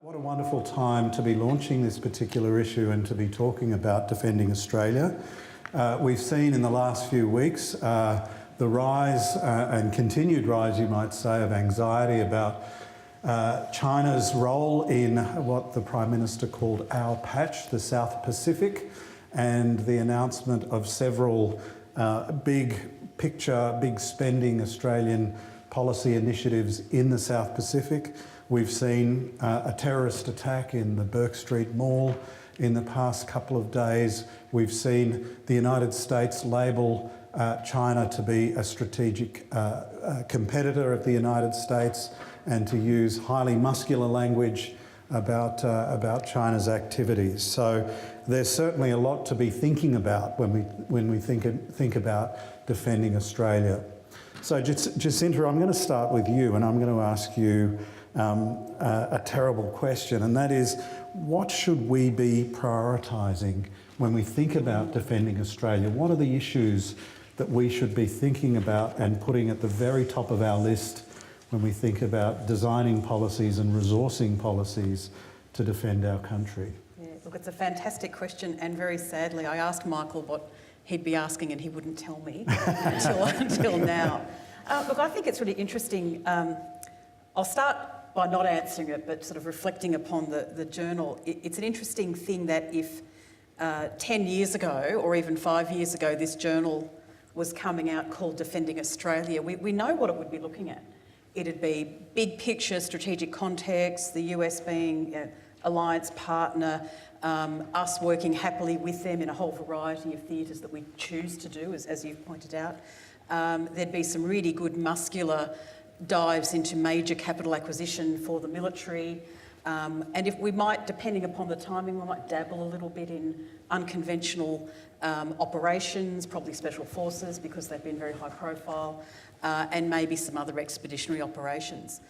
What a wonderful time to be launching this particular issue and to be talking about defending Australia. We've seen in the last few weeks the rise and continued rise, you might say, of anxiety about China's role in what the Prime Minister called our patch, the South Pacific, and the announcement of several big picture, big spending Australian policy initiatives in the South Pacific. We've seen a terrorist attack in the Bourke Street Mall in the past couple of days. We've seen the United States label China to be a strategic competitor of the United States and to use highly muscular language about China's activities. So there's certainly a lot to be thinking about when we think about defending Australia. So Jacinta, I'm going to start with you, and I'm going to ask you a terrible question, and that is, what should we be prioritising when we think about defending Australia? What are the issues that we should be thinking about and putting at the very top of our list when we think about designing policies and resourcing policies to defend our country? Yeah, look, it's a fantastic question, and very sadly, I asked Michael what he'd be asking and he wouldn't tell me until now. Look, I think it's really interesting. I'll start by not answering it, but sort of reflecting upon the journal. It's an interesting thing that if 10 years ago, or even 5 years ago, this journal was coming out called Defending Australia, we know what it would be looking at. It'd be big picture, strategic context, the US being an alliance partner, us working happily with them in a whole variety of theatres that we choose to do, as you've pointed out. There'd be some really good muscular dives into major capital acquisition for the military. And if we might, depending upon the timing, we might dabble a little bit in unconventional operations, probably special forces because they've been very high profile, and maybe some other expeditionary operations.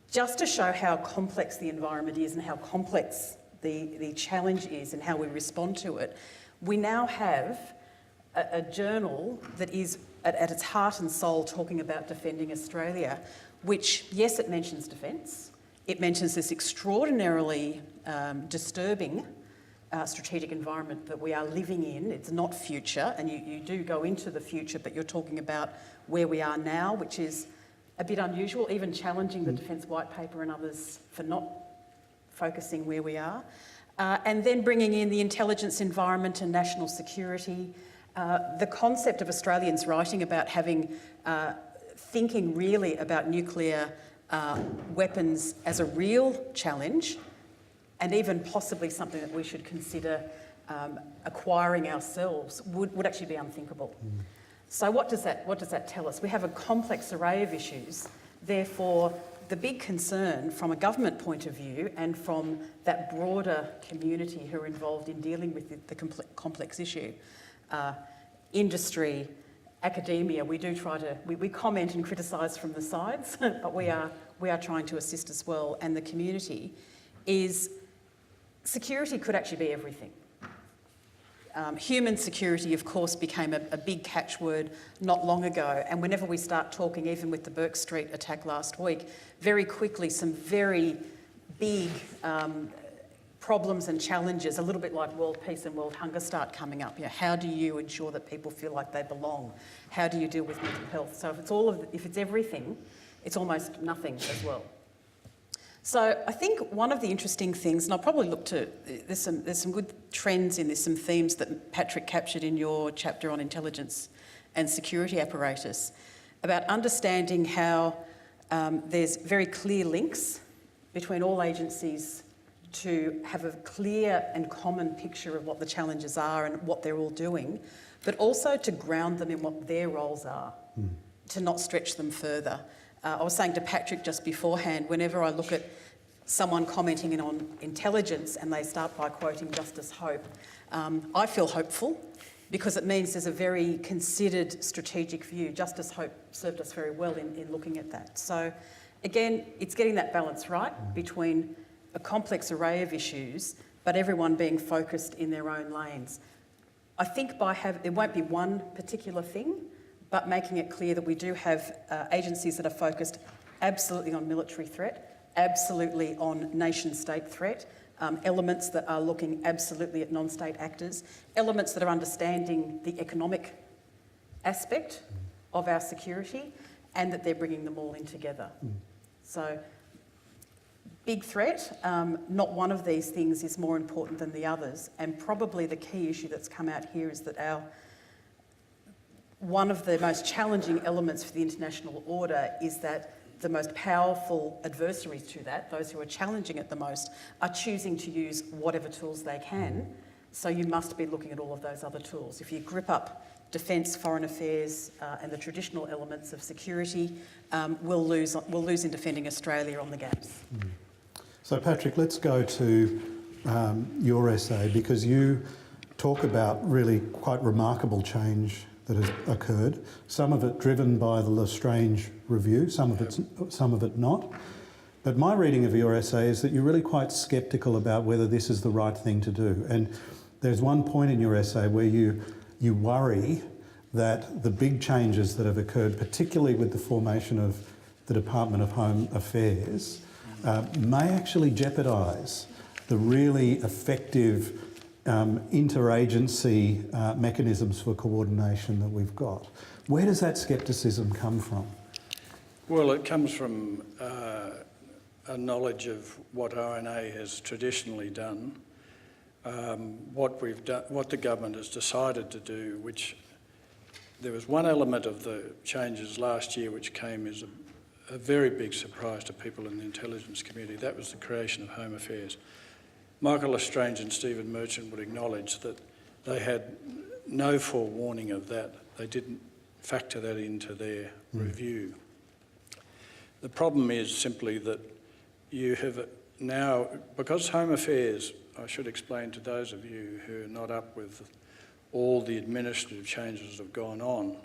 Just to show how complex the environment is and how complex the challenge is and how we respond to it, we now have a journal that is at its heart and soul talking about defending Australia, which, yes, it mentions defence. It mentions this extraordinarily disturbing strategic environment that we are living in. It's not future, and you do go into the future, but you're talking about where we are now, which is a bit unusual, even challenging the Defence White Paper and others for not focusing where we are. And then bringing in the intelligence environment and national security. The concept of Australians writing about thinking really about nuclear weapons as a real challenge, and even possibly something that we should consider acquiring ourselves would actually be unthinkable. So what does that tell us? We have a complex array of issues. Therefore, the big concern from a government point of view and from that broader community who are involved in dealing with the complex issue, industry, academia, we comment and criticise from the sides, but we are trying to assist as well, and the community is security could actually be everything. Human security, of course, became a big catchword not long ago, and whenever we start talking, even with the Bourke Street attack last week, very quickly some very big problems and challenges, a little bit like world peace and world hunger, start coming up. How do you ensure that people feel like they belong? How do you deal with mental health? So if it's everything, it's almost nothing as well. So I think one of the interesting things, and I'll probably look to, there's some good trends in this, some themes that Patrick captured in your chapter on intelligence and security apparatus, about understanding how there's very clear links between all agencies to have a clear and common picture of what the challenges are and what they're all doing, but also to ground them in what their roles are, to not stretch them further. I was saying to Patrick just beforehand, whenever I look at someone commenting on intelligence and they start by quoting Justice Hope, I feel hopeful because it means there's a very considered strategic view. Justice Hope served us very well in looking at that. So again, it's getting that balance right between a complex array of issues, but everyone being focused in their own lanes. I think there won't be one particular thing, but making it clear that we do have agencies that are focused absolutely on military threat, absolutely on nation-state threat, elements that are looking absolutely at non-state actors, elements that are understanding the economic aspect of our security, and that they're bringing them all in together. So, big threat. Not one of these things is more important than the others, and probably the key issue that's come out here is that one of the most challenging elements for the international order is that the most powerful adversaries to that, those who are challenging it the most, are choosing to use whatever tools they can. So you must be looking at all of those other tools. If you grip up defence, foreign affairs, and the traditional elements of security, we'll lose in defending Australia on the gaps. So Patrick, let's go to your essay, because you talk about really quite remarkable change that has occurred, some of it driven by the Lestrange review, some of it not. But my reading of your essay is that you're really quite sceptical about whether this is the right thing to do. And there's one point in your essay where you worry that the big changes that have occurred, particularly with the formation of the Department of Home Affairs, may actually jeopardise the really effective interagency mechanisms for coordination that we've got. Where does that scepticism come from? Well, it comes from a knowledge of what ONA has traditionally done, what the government has decided to do, which there was one element of the changes last year which came as a very big surprise to people in the intelligence community. That was the creation of Home Affairs. Michael Lestrange and Stephen Merchant would acknowledge that they had no forewarning of that. They didn't factor that into their review. The problem is simply that you have now, because Home Affairs, I should explain to those of you who are not up with all the administrative changes that have gone on,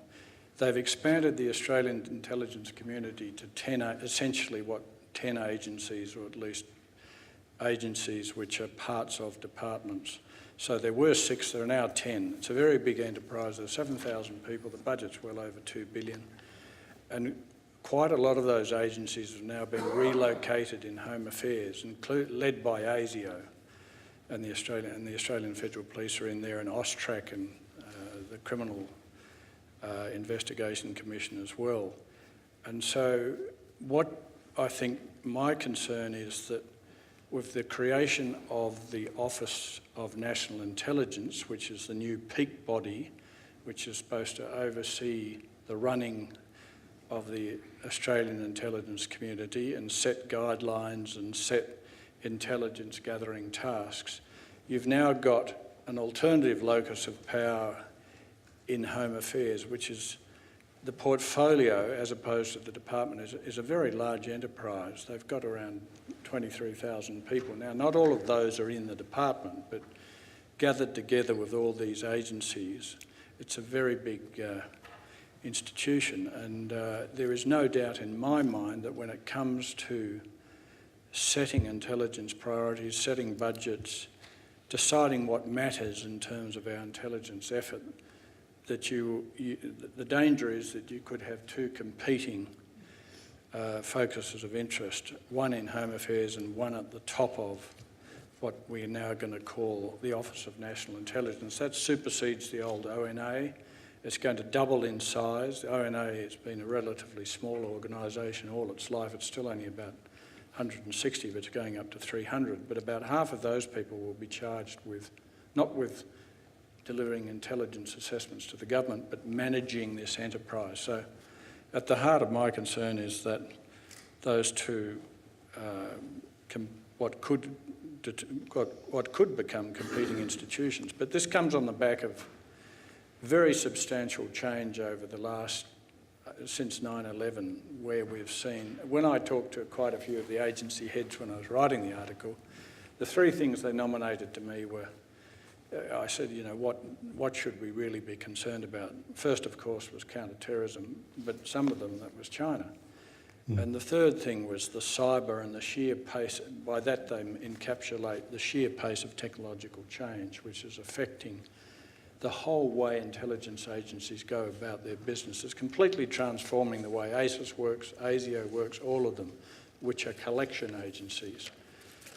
they've expanded the Australian intelligence community to 10 agencies, or at least agencies which are parts of departments. So there were 6, there are now 10. It's a very big enterprise. There's 7,000 people. The budget's well over $2 billion. And quite a lot of those agencies have now been relocated in Home Affairs, led by ASIO, and the Australian Federal Police are in there, and AUSTRAC, and the Criminal Investigation Commission as well. And so what I think my concern is that with the creation of the Office of National Intelligence, which is the new peak body, which is supposed to oversee the running of the Australian intelligence community and set guidelines and set intelligence gathering tasks, you've now got an alternative locus of power in Home Affairs, which is the portfolio, as opposed to the department, is a very large enterprise. They've got around 23,000 people. Now, not all of those are in the department, but gathered together with all these agencies, it's a very big institution. And there is no doubt in my mind that when it comes to setting intelligence priorities, setting budgets, deciding what matters in terms of our intelligence effort, that the danger is that you could have two competing focuses of interest, one in Home Affairs and one at the top of what we are now going to call the Office of National Intelligence. That supersedes the old ONA. It's going to double in size. The ONA has been a relatively small organisation all its life. It's still only about 160, but it's going up to 300. But about half of those people will be charged with, not with delivering intelligence assessments to the government, but managing this enterprise. So at the heart of my concern is that those two, what could become competing institutions. But this comes on the back of very substantial change over the last, since 9/11, where we've seen, when I talked to quite a few of the agency heads when I was writing the article, the three things they nominated to me were, I said, you know, what should we really be concerned about? First, of course, was counter-terrorism, but some of them, that was China. And the third thing was the cyber and the sheer pace. By that they encapsulate the sheer pace of technological change, which is affecting the whole way intelligence agencies go about their business. It's completely transforming the way ASIS works, ASIO works, all of them. which are collection agencies.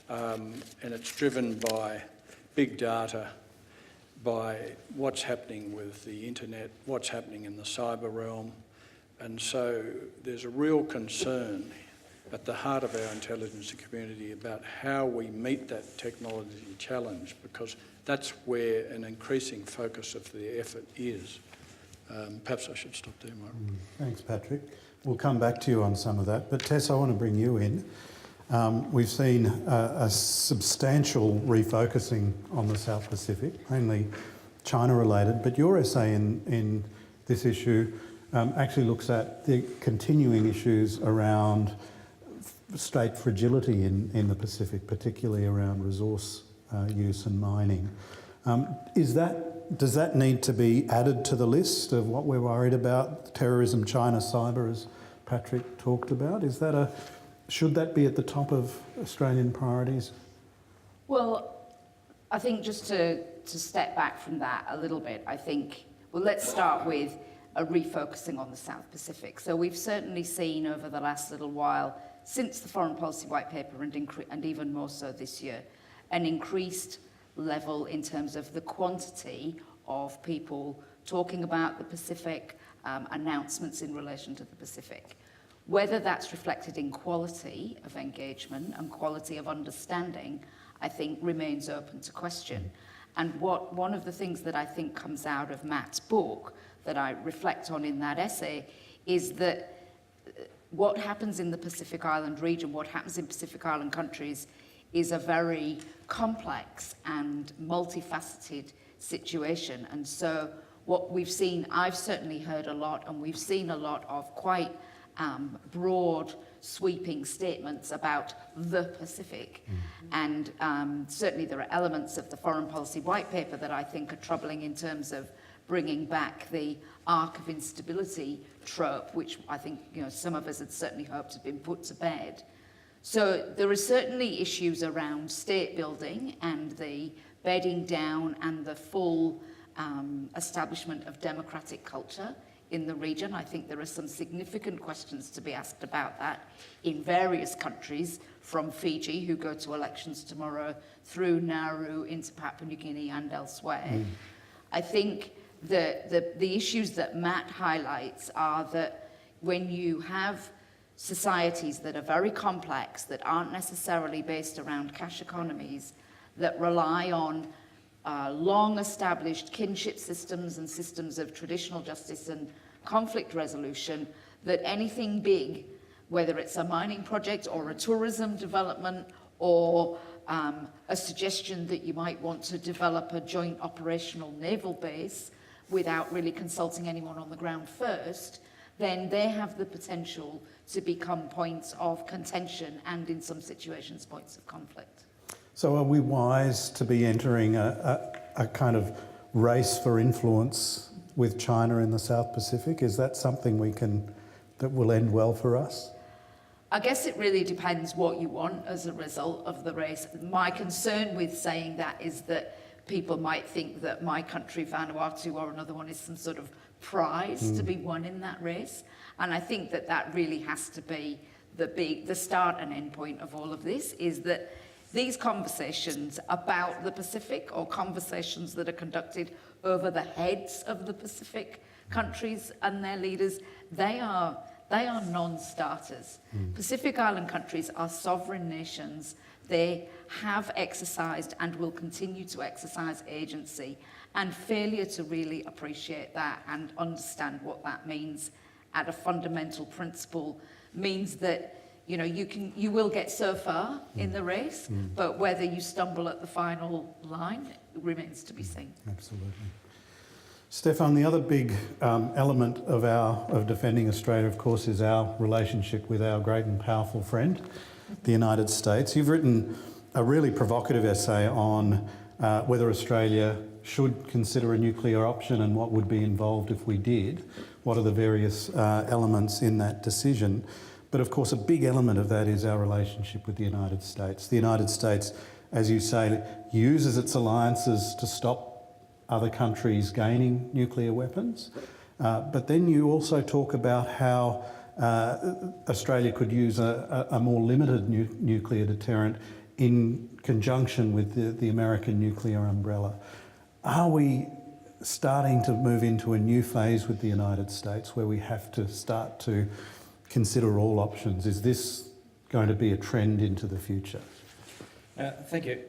And it's driven by big data, by what's happening with the internet, what's happening in the cyber realm. And so there's a real concern at the heart of our intelligence community about how we meet that technology challenge, because that's where an increasing focus of the effort is. Perhaps I should stop there, Mark. Thanks, Patrick. We'll come back to you on some of that. But Tess, I want to bring you in. We've seen a substantial refocusing on the South Pacific, mainly China-related, but your essay in this issue actually looks at the continuing issues around state fragility in the Pacific, particularly around resource use and mining. Does that need to be added to the list of what we're worried about? Terrorism, China, cyber, as Patrick talked about. Should that be at the top of Australian priorities? Well, I think just to step back from that a little bit, let's start with a refocusing on the South Pacific. So we've certainly seen over the last little while, since the Foreign Policy White Paper and even more so this year, an increased level in terms of the quantity of people talking about the Pacific, announcements in relation to the Pacific. Whether that's reflected in quality of engagement and quality of understanding, I think remains open to question. And one of the things that I think comes out of Matt's book that I reflect on in that essay is that what happens in the Pacific Island region, what happens in Pacific Island countries, is a very complex and multifaceted situation. And so what we've seen, I've certainly heard a lot, and we've seen a lot of quite broad, sweeping statements about the Pacific. And certainly there are elements of the Foreign Policy White Paper that I think are troubling in terms of bringing back the arc of instability trope, which I think some of us had certainly hoped had been put to bed. So there are certainly issues around state building and the bedding down and the full establishment of democratic culture in the region. I think there are some significant questions to be asked about that in various countries, from Fiji, who go to elections tomorrow, through Nauru, into Papua New Guinea and elsewhere. I think the issues that Matt highlights are that when you have societies that are very complex, that aren't necessarily based around cash economies, that rely on long-established kinship systems and systems of traditional justice and conflict resolution, that anything big, whether it's a mining project or a tourism development or a suggestion that you might want to develop a joint operational naval base without really consulting anyone on the ground first, then they have the potential to become points of contention and, in some situations, points of conflict. So are we wise to be entering a kind of race for influence with China in the South Pacific? Is that something that will end well for us? I guess it really depends what you want as a result of the race. My concern with saying that is that people might think that my country, Vanuatu, or another one is some sort of prize to be won in that race. And I think that really has to be the start and end point of all of this, is that these conversations about the Pacific, or conversations that are conducted over the heads of the Pacific countries and their leaders, they are non-starters. Pacific Island countries are sovereign nations. They have exercised and will continue to exercise agency, and failure to really appreciate that and understand what that means at a fundamental principle means that you will get so far in the race, but whether you stumble at the final line remains to be seen. Absolutely. Stephan, the other big element of defending Australia, of course, is our relationship with our great and powerful friend, the United States. You've written a really provocative essay on whether Australia should consider a nuclear option and what would be involved if we did. What are the various elements in that decision? But of course, a big element of that is our relationship with the United States. The United States, as you say, uses its alliances to stop other countries gaining nuclear weapons. But then you also talk about how Australia could use a more limited nuclear deterrent in conjunction with the American nuclear umbrella. Are we starting to move into a new phase with the United States where we have to start to consider all options? Is this going to be a trend into the future? Thank you.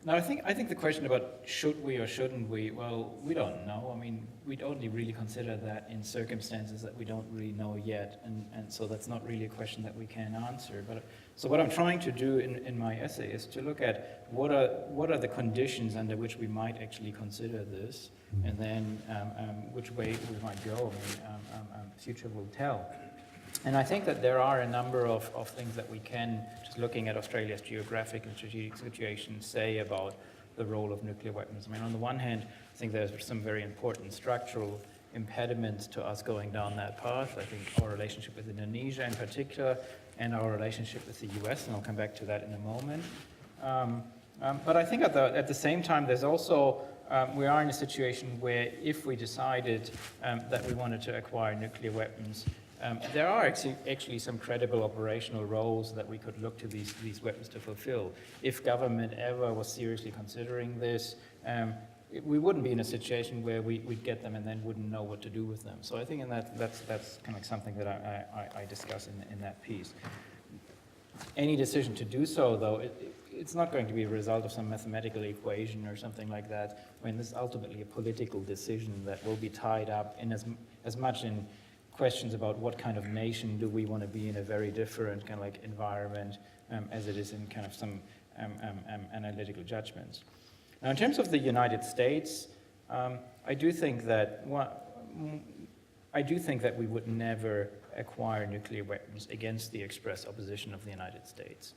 Now, I think the question about should we or shouldn't we, well, we don't know. I mean, we'd only really consider that in circumstances that we don't really know yet, and so that's not really a question that we can answer. But so what I'm trying to do in my essay is to look at what are the conditions under which we might actually consider this, and then which way we might go. I mean, future will tell. And I think that there are a number of things that we can, just looking at Australia's geographic and strategic situation, say about the role of nuclear weapons. I mean, on the one hand, I think there's some very important structural impediments to us going down that path. I think our relationship with Indonesia in particular, and our relationship with the US, and I'll come back to that in a moment. But I think at the same time, there's also, we are in a situation where if we decided that we wanted to acquire nuclear weapons, there are actually some credible operational roles that we could look to these weapons to fulfill. If government ever was seriously considering this, we wouldn't be in a situation where we'd get them and then wouldn't know what to do with them. So I think that's kind of like something that I discuss in that piece. Any decision to do so, though, it's not going to be a result of some mathematical equation or something like that. I mean, this is ultimately a political decision that will be tied up in as much in questions about what kind of nation do we want to be in a very different kind of like environment as it is in kind of some analytical judgments. Now, in terms of the United States, I do think that we would never acquire nuclear weapons against the express opposition of the United States.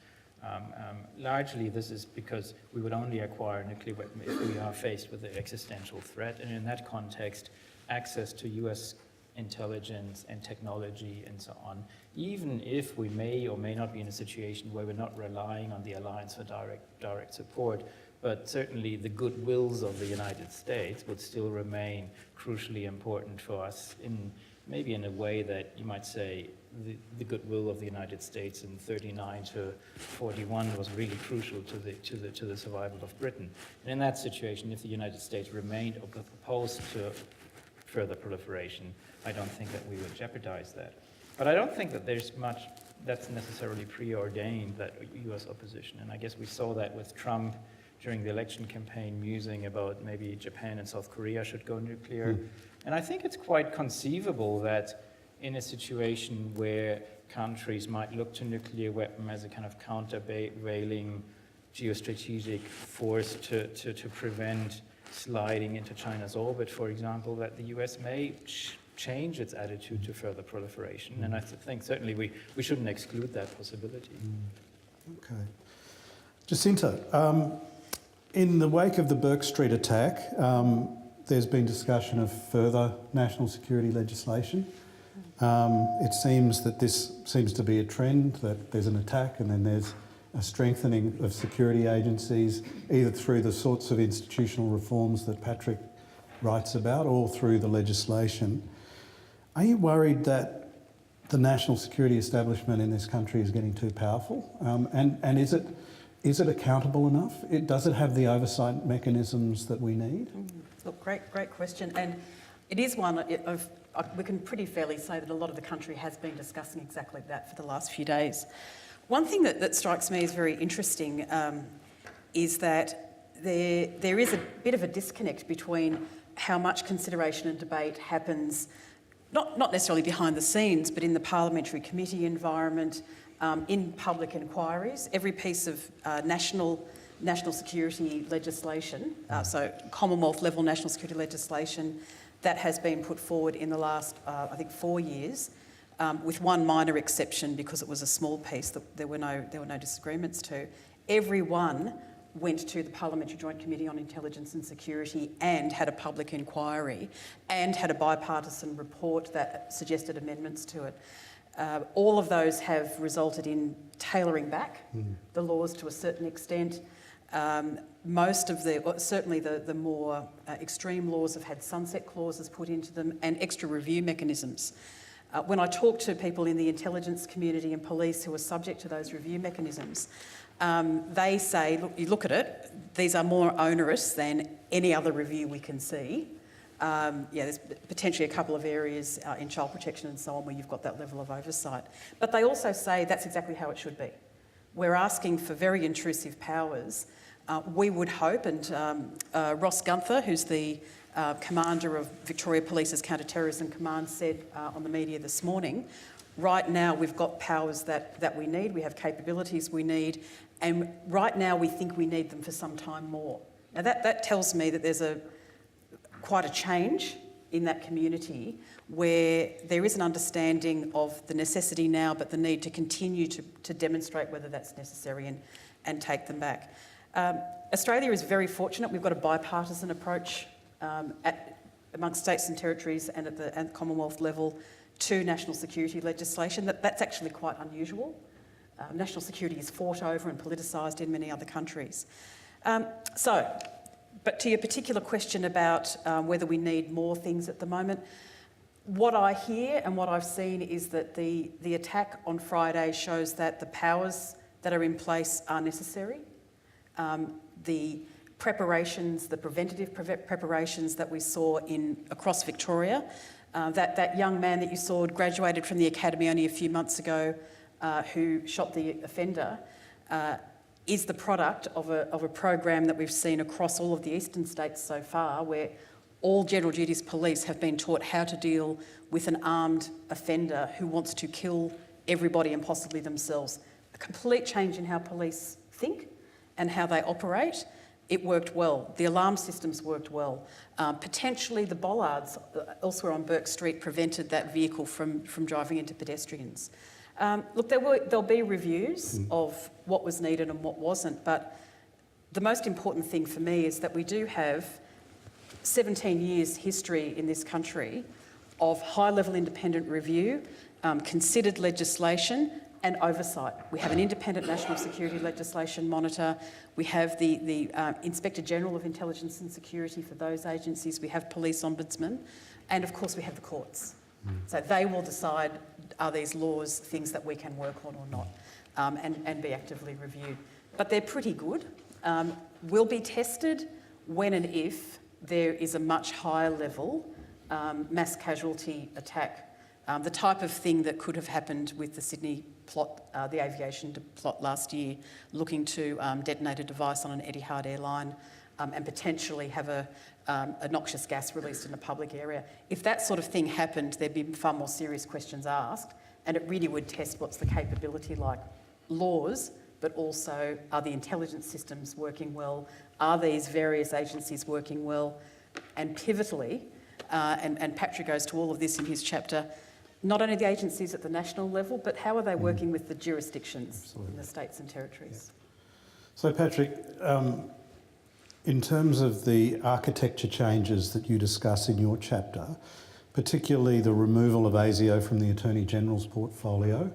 Largely, this is because we would only acquire a nuclear weapon if we are faced with an existential threat, and in that context, access to US intelligence and technology and so on, even if we may or may not be in a situation where we're not relying on the alliance for direct support, but certainly the goodwills of the United States would still remain crucially important for us maybe in a way that you might say the goodwill of the United States in 39 to 41 was really crucial to the survival of Britain. And in that situation, if the United States remained opposed to further proliferation, I don't think that we would jeopardize that. But I don't think that there's much that's necessarily preordained, that US opposition. And I guess we saw that with Trump during the election campaign musing about maybe Japan and South Korea should go nuclear. And I think it's quite conceivable that in a situation where countries might look to nuclear weapon as a kind of countervailing geostrategic force to prevent sliding into China's orbit, for example, that the US may change its attitude to further proliferation. And I think certainly we shouldn't exclude that possibility. Okay. Jacinta, in the wake of the Burke Street attack, there's been discussion of further national security legislation. It seems that this seems to be a trend, that there's an attack and then there's a strengthening of security agencies, either through the sorts of institutional reforms that Patrick writes about or through the legislation. Are you worried that the national security establishment in this country is getting too powerful? And is it accountable enough? Does it have the oversight mechanisms that we need? Look, great question. And it is one of, we can pretty fairly say that a lot of the country has been discussing exactly that for the last few days. One thing that strikes me as very interesting is that there is a bit of a disconnect between how much consideration and debate happens, not necessarily behind the scenes, but in the parliamentary committee environment, in public inquiries. Every piece of national security legislation, so Commonwealth level national security legislation, that has been put forward in the last, I think, 4 years, with one minor exception because it was a small piece that there were no disagreements to. Every one went to the Parliamentary Joint Committee on Intelligence and Security and had a public inquiry and had a bipartisan report that suggested amendments to it. All of those have resulted in tailoring back the laws to a certain extent. Most of certainly the more extreme laws have had sunset clauses put into them and extra review mechanisms. When I talk to people in the intelligence community and police who are subject to those review mechanisms, they say, look, you look at it, these are more onerous than any other review we can see. There's potentially a couple of areas in child protection and so on where you've got that level of oversight. But they also say that's exactly how it should be. We're asking for very intrusive powers. We would hope, and Ross Gunther, who's the commander of Victoria Police's Counter-Terrorism Command, said on the media this morning, right now we've got powers that we need, we have capabilities we need, and right now we think we need them for some time more. Now that tells me that there's quite a change in that community where there is an understanding of the necessity now but the need to continue to demonstrate whether that's necessary and take them back. Australia is very fortunate. We've got a bipartisan approach amongst states and territories and at the Commonwealth level to national security legislation. That's actually quite unusual. National security is fought over and politicised in many other countries. But to your particular question about whether we need more things at the moment, what I hear and what I've seen is that the attack on Friday shows that the powers that are in place are necessary. The preparations, the preventative preparations that we saw across Victoria, that young man that you saw graduated from the academy only a few months ago who shot the offender, is the product of a program that we've seen across all of the eastern states so far, where all general duties police have been taught how to deal with an armed offender who wants to kill everybody and possibly themselves. A complete change in how police think and how they operate. It worked well. The alarm systems worked well. Potentially the bollards elsewhere on Burke Street prevented that vehicle from driving into pedestrians. Look, there'll be reviews of what was needed and what wasn't, but the most important thing for me is that we do have 17 years history in this country of high-level independent review, considered legislation and oversight. We have an independent national security legislation monitor. We have the Inspector General of Intelligence and Security for those agencies. We have police ombudsmen, and of course we have the courts. So they will decide, are these laws things that we can work on or not, and be actively reviewed. But they're pretty good. Will be tested when and if there is a much higher level mass casualty attack. The type of thing that could have happened with the Sydney plot, the aviation plot last year, looking to detonate a device on an Etihad airline and potentially have a noxious gas released in a public area. If that sort of thing happened, there'd be far more serious questions asked, and it really would test what's the capability like. Laws, but also are the intelligence systems working well? Are these various agencies working well? And pivotally, and Patrick goes to all of this in his chapter, not only the agencies at the national level, but how are they working with the jurisdictions in the states and territories? Yeah. So Patrick, in terms of the architecture changes that you discuss in your chapter, particularly the removal of ASIO from the Attorney General's portfolio,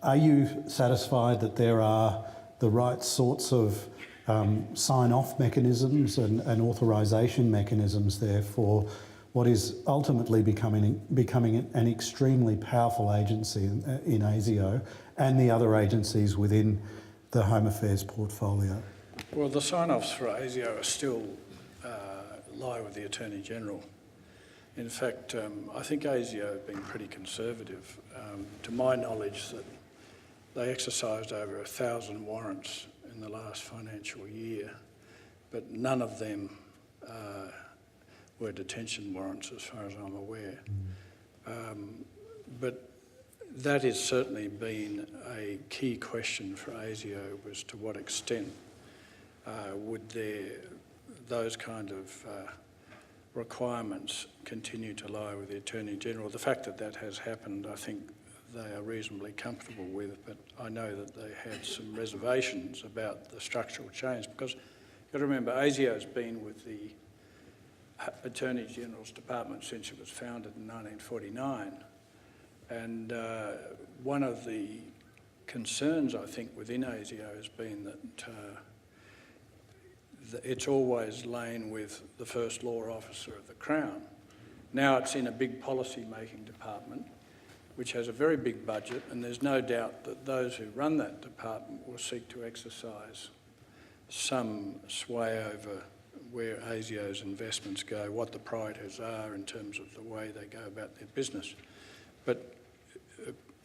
are you satisfied that there are the right sorts of sign-off mechanisms and authorisation mechanisms there for what is ultimately becoming an extremely powerful agency in ASIO and the other agencies within the Home Affairs portfolio? Well, the sign-offs for ASIO are still lie with the Attorney General. In fact, I think ASIO have been pretty conservative. To my knowledge, that they exercised over 1,000 warrants in the last financial year, but none of them were detention warrants as far as I'm aware. But that has certainly been a key question for ASIO, was to what extent would those kind of requirements continue to lie with the Attorney General. The fact that that has happened, I think they are reasonably comfortable with, but I know that they had some reservations about the structural change, because you've got to remember, ASIO's been with the Attorney General's Department since it was founded in 1949, and one of the concerns, I think, within ASIO has been that it's always lain with the First Law Officer of the Crown, Now it's in a big policy-making department, which has a very big budget, and there's no doubt that those who run that department will seek to exercise some sway over where ASIO's investments go, what the priorities are in terms of the way they go about their business. But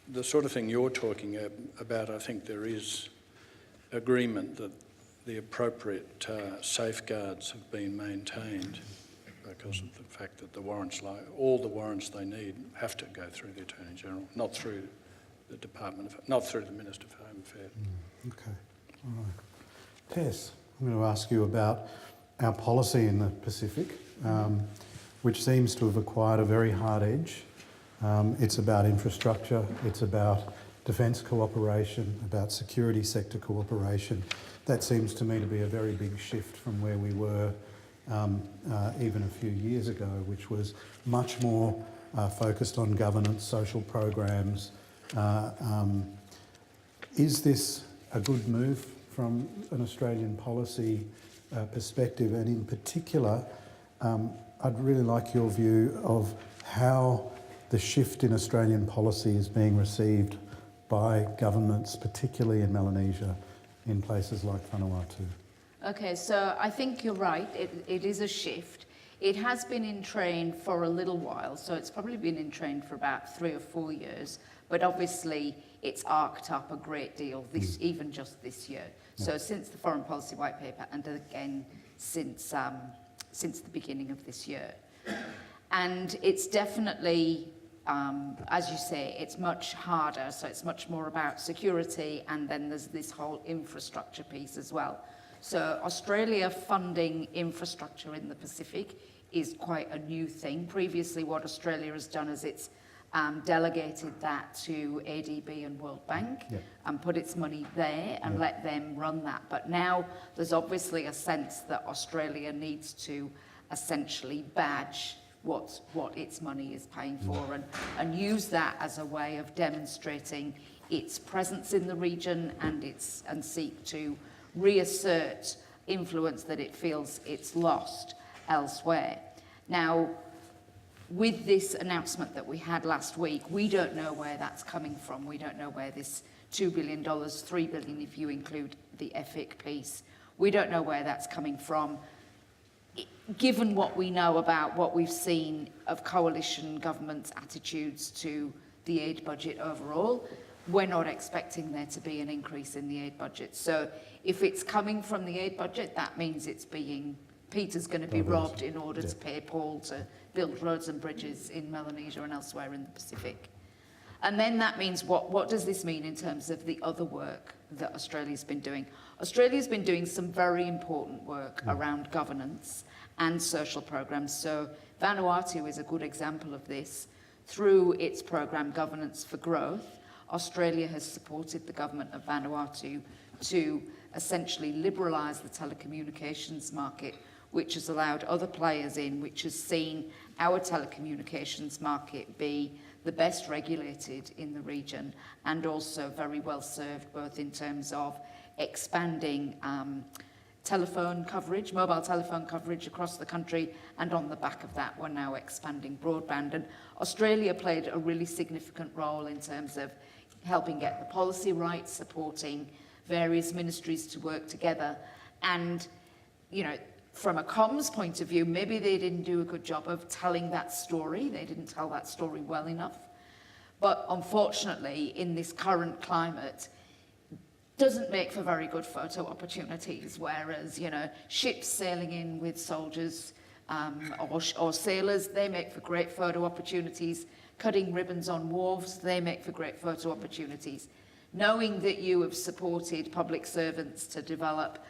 the sort of thing you're talking about, I think there is agreement that the appropriate safeguards have been maintained because of the fact that the warrants, all the warrants they need have to go through the Attorney General, not through the not through the Minister for Home Affairs. Okay, all right. Tess, I'm going to ask you about our policy in the Pacific, which seems to have acquired a very hard edge. It's about infrastructure, it's about defence cooperation, about security sector cooperation. That seems to me to be a very big shift from where we were even a few years ago, which was much more focused on governance, social programs. Is this a good move from an Australian policy perspective? And in particular, I'd really like your view of how the shift in Australian policy is being received by governments, particularly in Melanesia, in places like Vanuatu. Okay, so I think you're right. It is a shift. It has been in train for a little while, so it's probably been in train for about 3 or 4 years. But obviously, it's arced up a great deal, even just this year. Yeah. So since the Foreign Policy White Paper, and again since the beginning of this year, and it's definitely, as you say, it's much harder. So it's much more about security, and then there's this whole infrastructure piece as well. So Australia funding infrastructure in the Pacific is quite a new thing. Previously, what Australia has done is it's delegated that to ADB and World Bank, yeah, and put its money there and, yeah, let them run that. But now there's obviously a sense that Australia needs to essentially badge what its money is paying for, and use that as a way of demonstrating its presence in the region and seek to reassert influence that it feels it's lost elsewhere. Now, with this announcement that we had last week, we don't know where that's coming from. We don't know where this $2 billion, $3 billion if you include the EFIC piece, we don't know where that's coming from. Given what we know about what we've seen of coalition governments' attitudes to the aid budget overall, we're not expecting there to be an increase in the aid budget. So if it's coming from the aid budget, that means Peter's going to be robbed in order, yeah, to pay Paul to build roads and bridges in Melanesia and elsewhere in the Pacific. And then that means what does this mean in terms of the other work that Australia's been doing? Australia's been doing some very important work, yeah, around governance and social programs. So Vanuatu is a good example of this. Through its program Governance for Growth, Australia has supported the government of Vanuatu to essentially liberalise the telecommunications market, which has allowed other players in, which has seen our telecommunications market be the best regulated in the region, and also very well served both in terms of expanding telephone coverage, mobile telephone coverage across the country, and on the back of that we're now expanding broadband. And Australia played a really significant role in terms of helping get the policy right, supporting various ministries to work together. And, you know, from a comms point of view, maybe they didn't do a good job of telling that story. They didn't tell that story well enough. But unfortunately, in this current climate, doesn't make for very good photo opportunities, whereas, you know, ships sailing in with soldiers or sailors, they make for great photo opportunities. Cutting ribbons on wharves, they make for great photo opportunities. Knowing that you have supported public servants to develop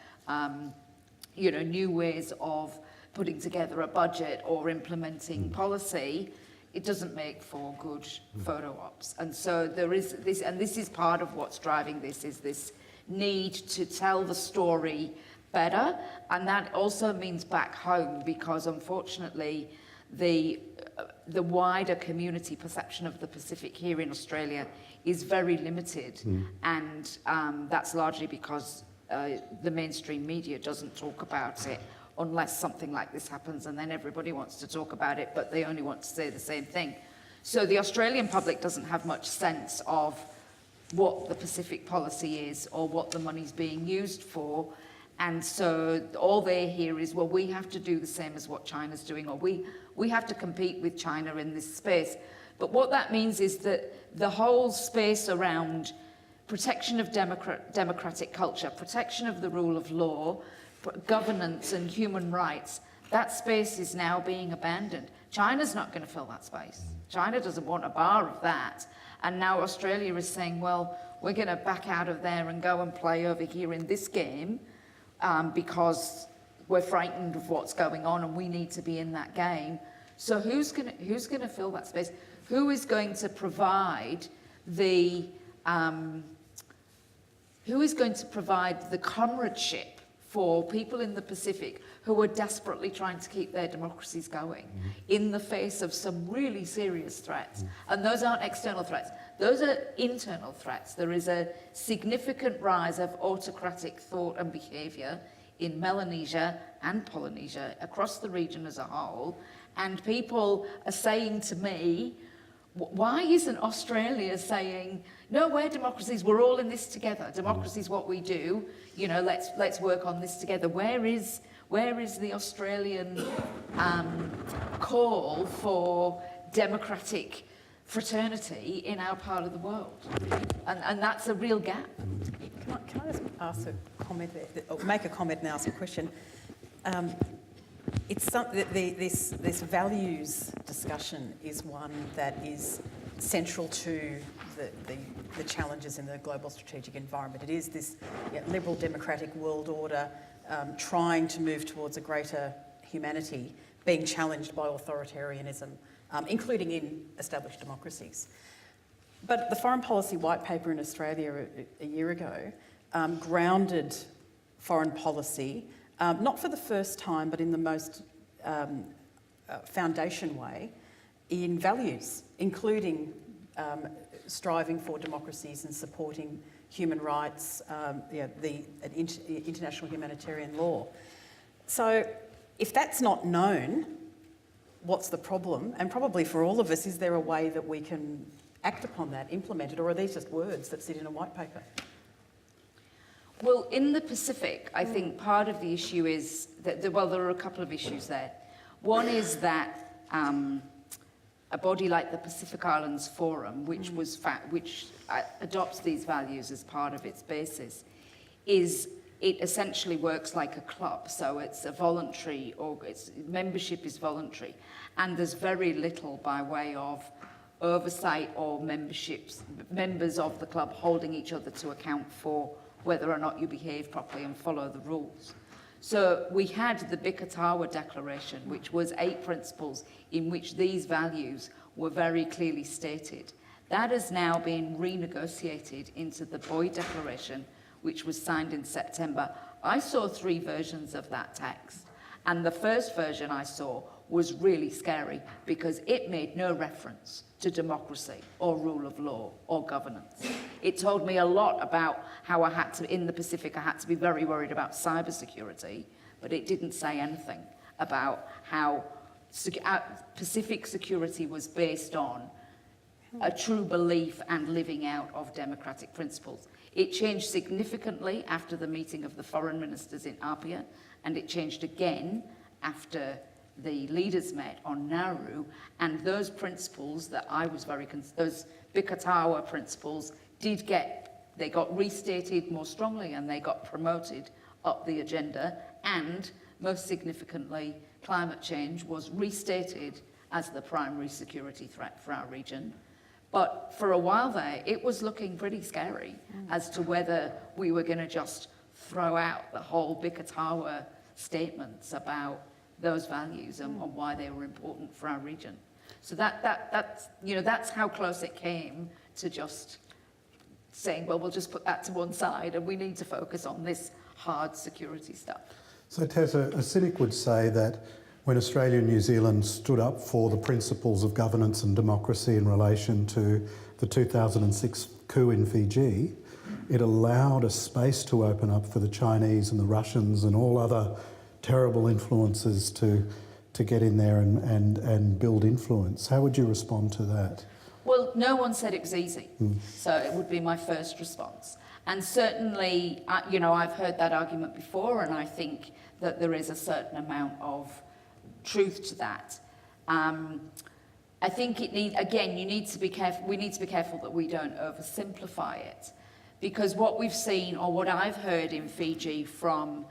you know, new ways of putting together a budget or implementing policy, it doesn't make for good photo ops. And so there is this, and this is part of what's driving this, is this need to tell the story better. And that also means back home, because unfortunately the wider community perception of the Pacific here in Australia is very limited. And that's largely because the mainstream media doesn't talk about it, unless something like this happens, and then everybody wants to talk about it, but they only want to say the same thing. So the Australian public doesn't have much sense of what the Pacific policy is or what the money's being used for. And so all they hear is, well, we have to do the same as what China's doing, or we have to compete with China in this space. But what that means is that the whole space around protection of democratic culture, protection of the rule of law, governance and human rights, that space is now being abandoned. China's not going to fill that space. China doesn't want a bar of that. And now Australia is saying, well, we're going to back out of there and go and play over here in this game because we're frightened of what's going on and we need to be in that game. So who's going to fill that space? Who is going to provide the comradeship for people in the Pacific who are desperately trying to keep their democracies going in the face of some really serious threats? And those aren't external threats. Those are internal threats. There is a significant rise of autocratic thought and behaviour in Melanesia and Polynesia, across the region as a whole. And people are saying to me, why isn't Australia saying, no, we're democracies, we're all in this together. Democracy is what we do. You know, let's work on this together. Where is the Australian call for democratic fraternity in our part of the world? And that's a real gap. Can I just ask a comment there, or make a comment and ask a question? It's this values discussion is one that is central to the challenges in the global strategic environment. It is this liberal democratic world order trying to move towards a greater humanity, being challenged by authoritarianism, including in established democracies. But the Foreign Policy White Paper in Australia a year ago grounded foreign policy, not for the first time, but in the most foundation way, in values, including striving for democracies and supporting human rights, international humanitarian law. So if that's not known, what's the problem? And probably for all of us, is there a way that we can act upon that, implement it, or are these just words that sit in a white paper? Well, in the Pacific, I think part of the issue is that, there are a couple of issues there. One is that a body like the Pacific Islands Forum, which adopts these values as part of its basis, it essentially works like a club. So it's a voluntary, or its membership is voluntary, and there's very little by way of oversight or members of the club holding each other to account for whether or not you behave properly and follow the rules. So we had the Bikatawa Declaration, which was 8 principles in which these values were very clearly stated. That has now been renegotiated into the Boy Declaration, which was signed in September. I saw 3 versions of that text, and the first version I saw was really scary because it made no reference to democracy or rule of law or governance. It told me a lot about how I had to, in the Pacific, I had to be very worried about cybersecurity, but it didn't say anything about how Pacific security was based on a true belief and living out of democratic principles. It changed significantly after the meeting of the foreign ministers in Apia, and it changed again after the leaders met on Nauru, and those principles that I was those Bikatawa principles they got restated more strongly and they got promoted up the agenda, and most significantly, climate change was restated as the primary security threat for our region. But for a while there, it was looking pretty scary as to whether we were going to just throw out the whole Bikatawa statements about those values and why they were important for our region. So that's how close it came to just saying, well, we'll just put that to one side and we need to focus on this hard security stuff. So Tess, a cynic would say that when Australia and New Zealand stood up for the principles of governance and democracy in relation to the 2006 coup in Fiji, it allowed a space to open up for the Chinese and the Russians and all other terrible influences to get in there and build influence. How would you respond to that? Well, no one said it was easy, so it would be my first response. And certainly, I've heard that argument before, and I think that there is a certain amount of truth to that. I think we need to be careful that we don't oversimplify it, because what we've seen, or what I've heard in Fiji from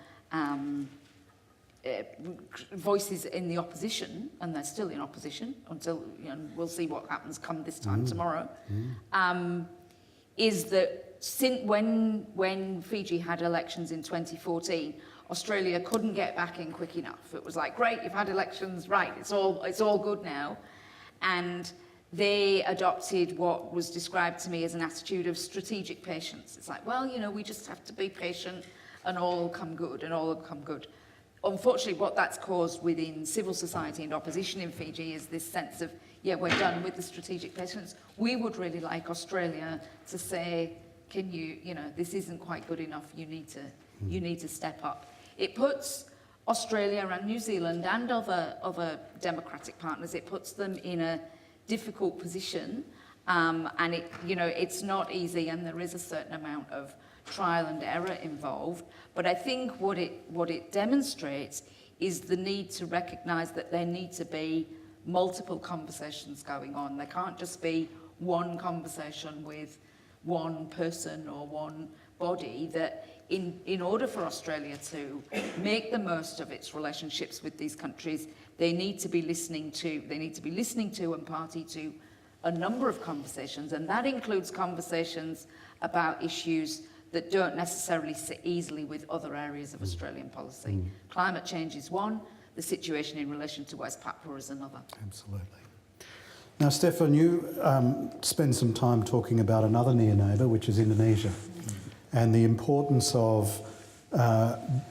voices in the opposition, and they're still in opposition until, we'll see what happens come this time tomorrow, is that when Fiji had elections in 2014, Australia couldn't get back in quick enough. It was like, great, you've had elections, right, it's all good now. And they adopted what was described to me as an attitude of strategic patience. It's like, well, we just have to be patient and all will come good, and all will come good. Unfortunately, what that's caused within civil society and opposition in Fiji is this sense of, yeah, we're done with the strategic patience. We would really like Australia to say, can you, this isn't quite good enough, you need to step up. It puts Australia and New Zealand and other democratic partners, it puts them in a difficult position, and it's not easy, and there is a certain amount of trial and error involved. But I think what it demonstrates is the need to recognise that there need to be multiple conversations going on. There can't just be one conversation with one person or one body. That in order for Australia to make the most of its relationships with these countries, they need to be listening to and party to a number of conversations, and that includes conversations about issues that don't necessarily sit easily with other areas of Australian policy. Climate change is one, the situation in relation to West Papua is another. Absolutely. Now, Stephan, you spend some time talking about another near neighbour, which is Indonesia, and the importance of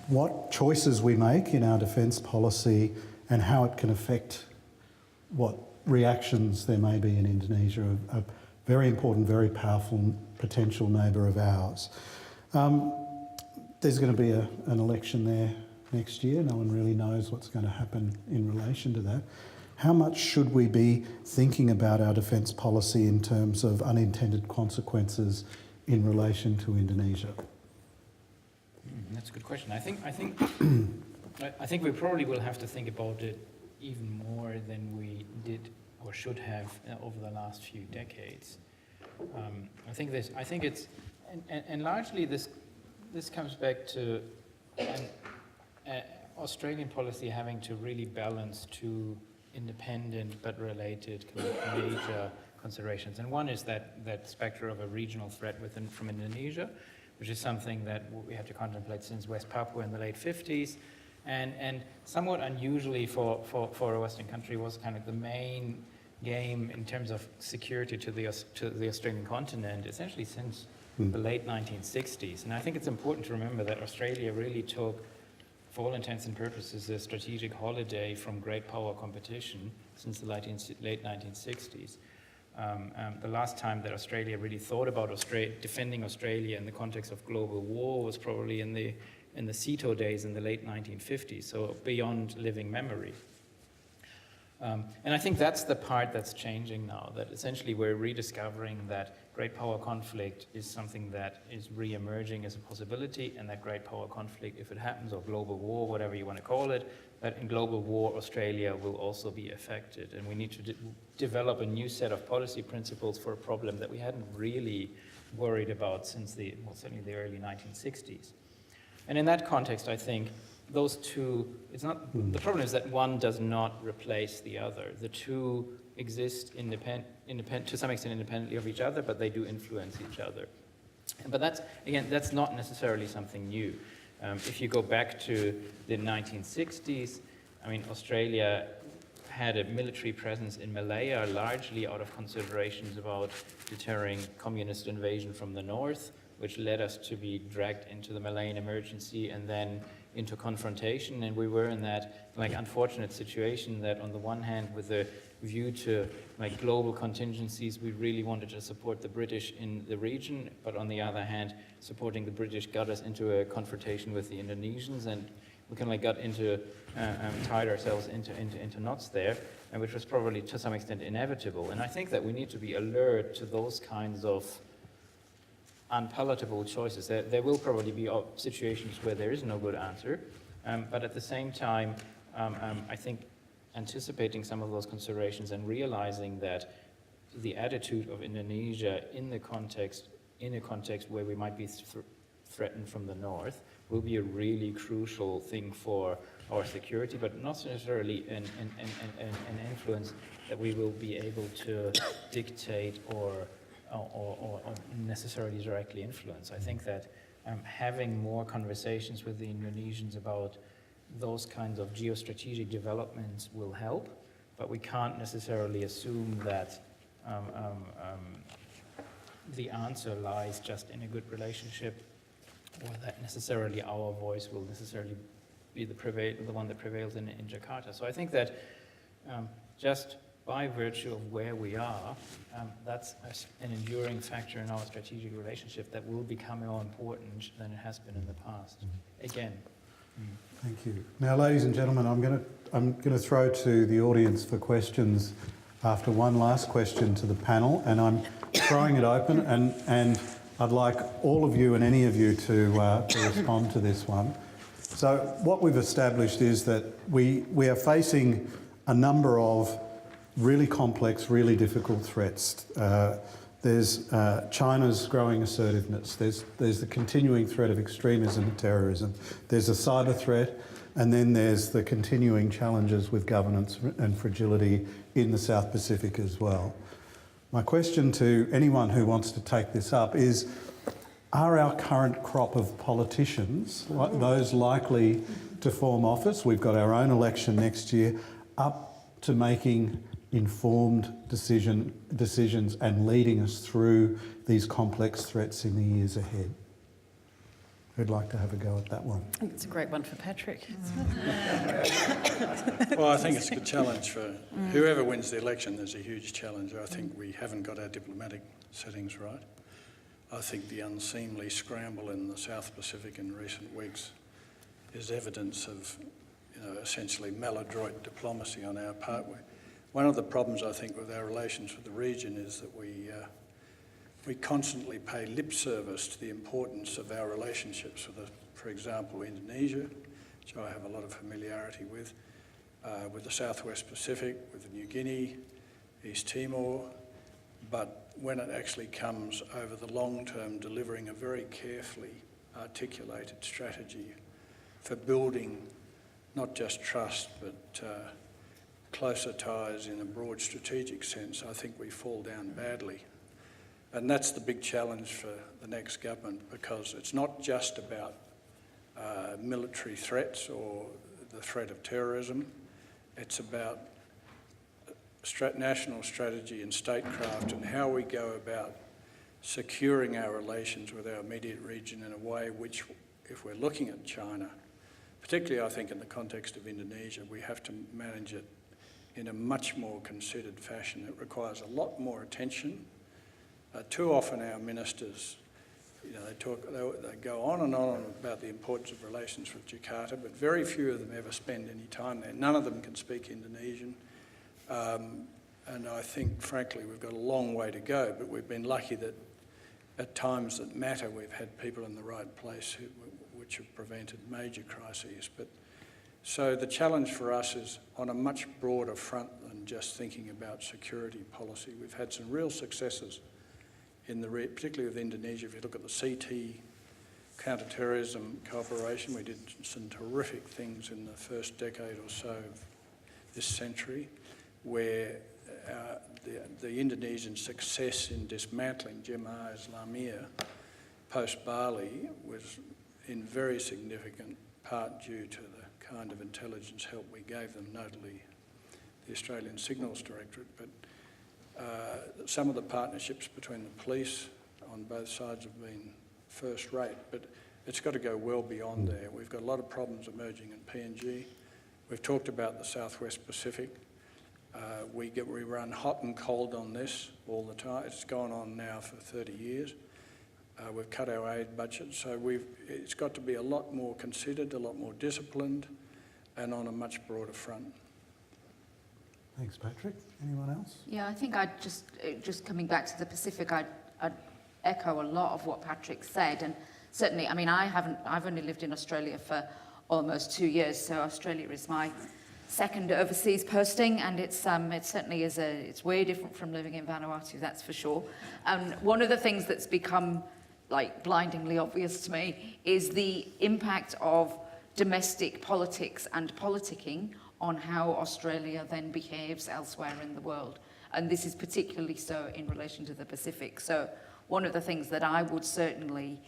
what choices we make in our defence policy and how it can affect what reactions there may be in Indonesia, a very important, very powerful potential neighbour of ours. There's going to be an election there next year. No one really knows what's going to happen in relation to that. How much should we be thinking about our defence policy in terms of unintended consequences in relation to Indonesia? That's a good question. I think we probably will have to think about it even more than we did or should have over the last few decades. I think it's, and largely this comes back to Australian policy having to really balance two independent but related kind of major considerations. And one is that spectre of a regional threat from Indonesia, which is something that we had to contemplate since West Papua in the late 50s. And somewhat unusually for a Western country was kind of the main game in terms of security to the Australian continent, essentially since the late 1960s. And I think it's important to remember that Australia really took, for all intents and purposes, a strategic holiday from great power competition since the late 1960s. The last time that Australia really thought about defending Australia in the context of global war was probably in the SEATO days in the late 1950s, so beyond living memory. And I think that's the part that's changing now, that essentially we're rediscovering that great power conflict is something that is re-emerging as a possibility, and that great power conflict, if it happens, or global war, whatever you want to call it, that in global war, Australia will also be affected. And we need to develop a new set of policy principles for a problem that we hadn't really worried about since certainly the early 1960s. And in that context, I think those two, the problem is that one does not replace the other. The two exist to some extent independently of each other, but they do influence each other. But that's not necessarily something new. If you go back to the 1960s, I mean, Australia had a military presence in Malaya, largely out of considerations about deterring communist invasion from the north, which led us to be dragged into the Malayan emergency and then into confrontation. And we were in that unfortunate situation that on the one hand, with a view to global contingencies, we really wanted to support the British in the region, but on the other hand, supporting the British got us into a confrontation with the Indonesians. And we kind of got into, tied ourselves into knots there, and which was probably to some extent inevitable. And I think that we need to be alert to those kinds of unpalatable choices. There will probably be situations where there is no good answer, but at the same time, I think anticipating some of those considerations and realizing that the attitude of Indonesia in a context where we might be threatened from the north will be a really crucial thing for our security, but not necessarily an influence that we will be able to dictate or necessarily directly influence. I think that having more conversations with the Indonesians about those kinds of geostrategic developments will help, but we can't necessarily assume that the answer lies just in a good relationship, or that necessarily our voice will necessarily be the one that prevails in Jakarta. So I think that just by virtue of where we are, that's an enduring factor in our strategic relationship that will become more important than it has been in the past. Again. Thank you. Now, ladies and gentlemen, I'm going to throw to the audience for questions after one last question to the panel, and I'm throwing it open, and I'd like all of you and any of you to respond to this one. So what we've established is that we are facing a number of really complex, really difficult threats. There's China's growing assertiveness. There's the continuing threat of extremism and terrorism. There's a cyber threat, and then there's the continuing challenges with governance and fragility in the South Pacific as well. My question to anyone who wants to take this up is, are our current crop of politicians, those likely to form office, we've got our own election next year, up to making informed decisions and leading us through these complex threats in the years ahead? Who'd like to have a go at that one? I think it's a great one for Patrick. Well, I think it's a good challenge for whoever wins the election. There's a huge challenge. I think we haven't got our diplomatic settings right. I think the unseemly scramble in the South Pacific in recent weeks is evidence of, essentially maladroit diplomacy on our part. One of the problems, I think, with our relations with the region is that we constantly pay lip service to the importance of our relationships with, for example, Indonesia, which I have a lot of familiarity with the Southwest Pacific, with New Guinea, East Timor, but when it actually comes over the long term, delivering a very carefully articulated strategy for building not just trust, but closer ties in a broad strategic sense, I think we fall down badly. And that's the big challenge for the next government, because it's not just about military threats or the threat of terrorism. It's about national strategy and statecraft and how we go about securing our relations with our immediate region in a way which, if we're looking at China, particularly I think in the context of Indonesia, we have to manage it in a much more considered fashion. It requires a lot more attention. Too often our ministers, they go on and on about the importance of relations with Jakarta, but very few of them ever spend any time there. None of them can speak Indonesian. And I think, frankly, we've got a long way to go, but we've been lucky that at times that matter, we've had people in the right place which have prevented major crises. So the challenge for us is on a much broader front than just thinking about security policy. We've had some real successes particularly with Indonesia. If you look at the CT, counter-terrorism cooperation, we did some terrific things in the first decade or so of this century, where the Indonesian success in dismantling Jemaah Islamiyah post-Bali was in very significant part due to the kind of intelligence help we gave them, notably the Australian Signals Directorate. But some of the partnerships between the police on both sides have been first rate, but it's got to go well beyond there. We've got a lot of problems emerging in PNG. We've talked about the Southwest Pacific. We run hot and cold on this all the time. It's gone on now for 30 years. We've cut our aid budget, so it's got to be a lot more considered, a lot more disciplined, and on a much broader front. Thanks, Patrick. Anyone else? Yeah, I think I'd just coming back to the Pacific, I'd echo a lot of what Patrick said, and certainly, I mean, I've only lived in Australia for almost 2 years, so Australia is my second overseas posting, and it certainly is it's way different from living in Vanuatu, that's for sure. And one of the things that's become like blindingly obvious to me is the impact of domestic politics and politicking on how Australia then behaves elsewhere in the world. And this is particularly so in relation to the Pacific. So one of the things that I would certainly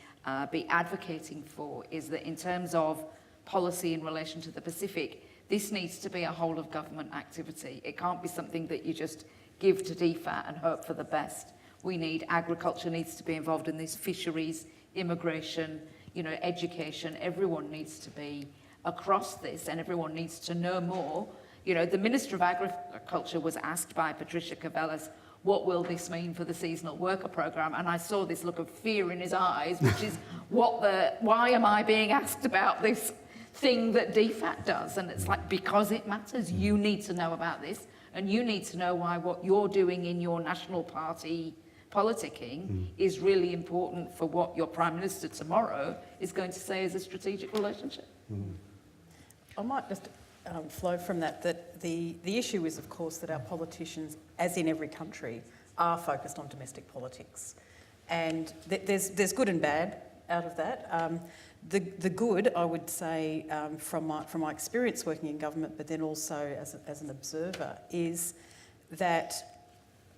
be advocating for is that in terms of policy in relation to the Pacific, this needs to be a whole of government activity. It can't be something that you just give to DFAT and hope for the best. We need, agriculture needs to be involved in this, fisheries, immigration, education. Everyone needs to be across this and everyone needs to know more. The Minister of Agriculture was asked by Patricia Cavellas, what will this mean for the seasonal worker programme? And I saw this look of fear in his eyes, which is, why am I being asked about this thing that DFAT does? And it's like, because it matters. You need to know about this, and you need to know why what you're doing in your national party politicking is really important for what your Prime Minister tomorrow is going to say is a strategic relationship. I might just flow from that the issue is, of course, that our politicians, as in every country, are focused on domestic politics. And there's good and bad out of that. The good, I would say, from my experience working in government, but then also as an observer, is that,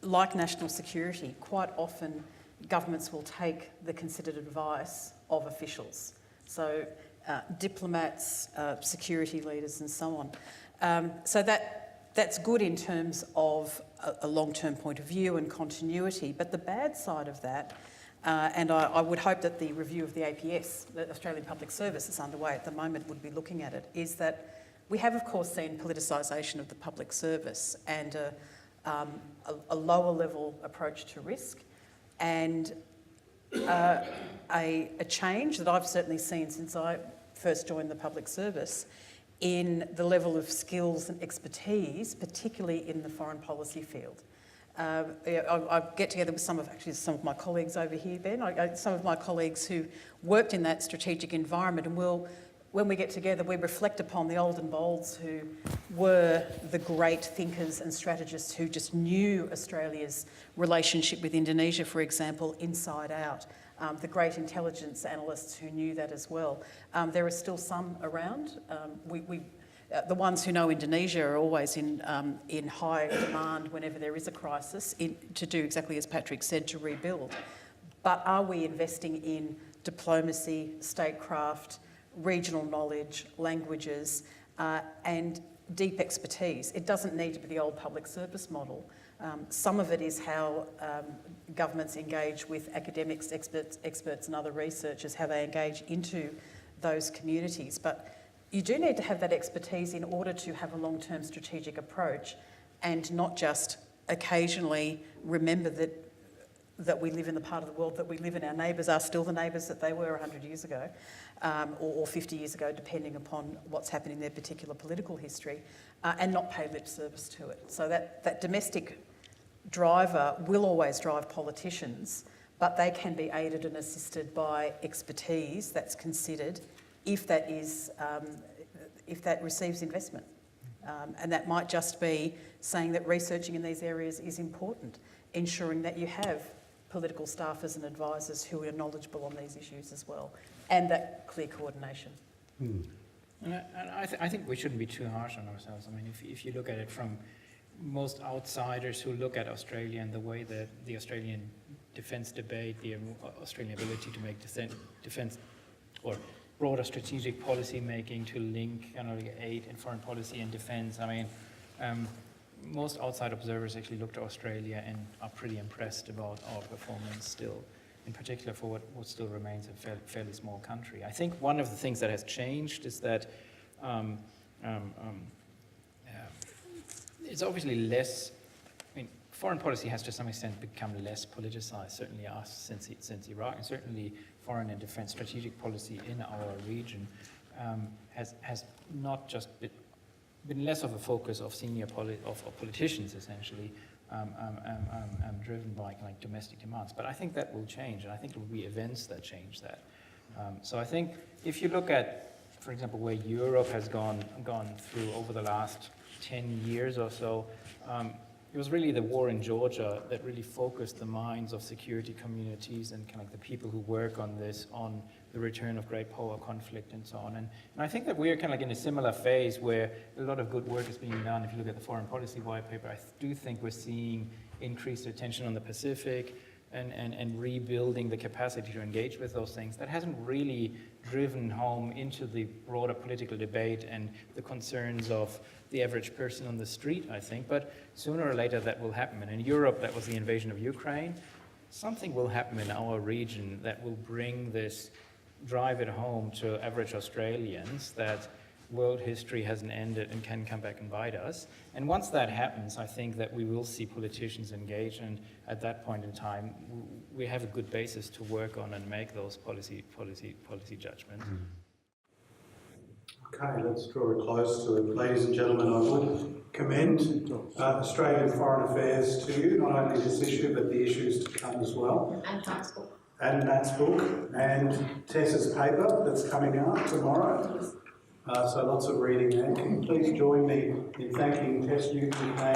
like national security, quite often governments will take the considered advice of officials. So diplomats, security leaders and so on. So that's good in terms of a long-term point of view and continuity. But the bad side of that, and I would hope that the review of the APS, the Australian Public Service, that's underway at the moment, would be looking at it, is that we have, of course, seen politicization of the public service and a lower level approach to risk, and a change that I've certainly seen since I first joined the public service in the level of skills and expertise, particularly in the foreign policy field. I get together with some of my colleagues over here, Ben, some of my colleagues who worked in that strategic environment, and when we get together, we reflect upon the old and bolds who were the great thinkers and strategists who just knew Australia's relationship with Indonesia, for example, inside out. The great intelligence analysts who knew that as well. There are still some around. The ones who know Indonesia are always in high demand whenever there is a crisis to do exactly as Patrick said, to rebuild. But are we investing in diplomacy, statecraft, regional knowledge, languages, and deep expertise? It doesn't need to be the old public service model. Some of it is how governments engage with academics, experts and other researchers, how they engage into those communities. But you do need to have that expertise in order to have a long-term strategic approach and not just occasionally remember that we live in the part of the world that we live in. Our neighbours are still the neighbours that they were 100 years ago or 50 years ago, depending upon what's happened in their particular political history, and not pay lip service to it. So that domestic driver will always drive politicians, but they can be aided and assisted by expertise that's considered if that receives investment. And that might just be saying that researching in these areas is important, ensuring that you have political staffers and advisors who are knowledgeable on these issues as well, and that clear coordination. And I think we shouldn't be too harsh on ourselves. I mean, if you look at it from most outsiders who look at Australia and the way that the Australian defence debate, the Australian ability to make defence or broader strategic policy making to link aid and foreign policy and defence. I mean, most outside observers actually look to Australia and are pretty impressed about our performance still, in particular for what still remains a fairly small country. I think one of the things that has changed is that it's obviously less, I mean, foreign policy has to some extent become less politicized, certainly us since Iraq, and certainly foreign and defense strategic policy in our region has not just been less of a focus of senior politicians, essentially, driven by like domestic demands. But I think that will change, and I think there will be events that change that. So I think if you look at, for example, where Europe has gone through over the last 10 years or so, it was really the war in Georgia that really focused the minds of security communities and kind of the people who work on this, on the return of great power conflict and so on. And I think that we're kind of like in a similar phase where a lot of good work is being done. If you look at the foreign policy white paper, I do think we're seeing increased attention on the Pacific and rebuilding the capacity to engage with those things. That hasn't really driven home into the broader political debate and the concerns of the average person on the street, I think. But sooner or later that will happen. And in Europe, that was the invasion of Ukraine. Something will happen in our region that will bring this, drive it home to average Australians that world history hasn't ended and can come back and bite us. And once that happens, I think that we will see politicians engage, and at that point in time, we have a good basis to work on and make those policy judgments. Okay, let's draw a close to it. Ladies and gentlemen, I would commend Australian Foreign Affairs to you, not only this issue, but the issues to come as well. And Matt's book. And Matt's book, and Tess's paper that's coming out tomorrow. So lots of reading there. Can you please join me in thanking Tess Newton, Cain,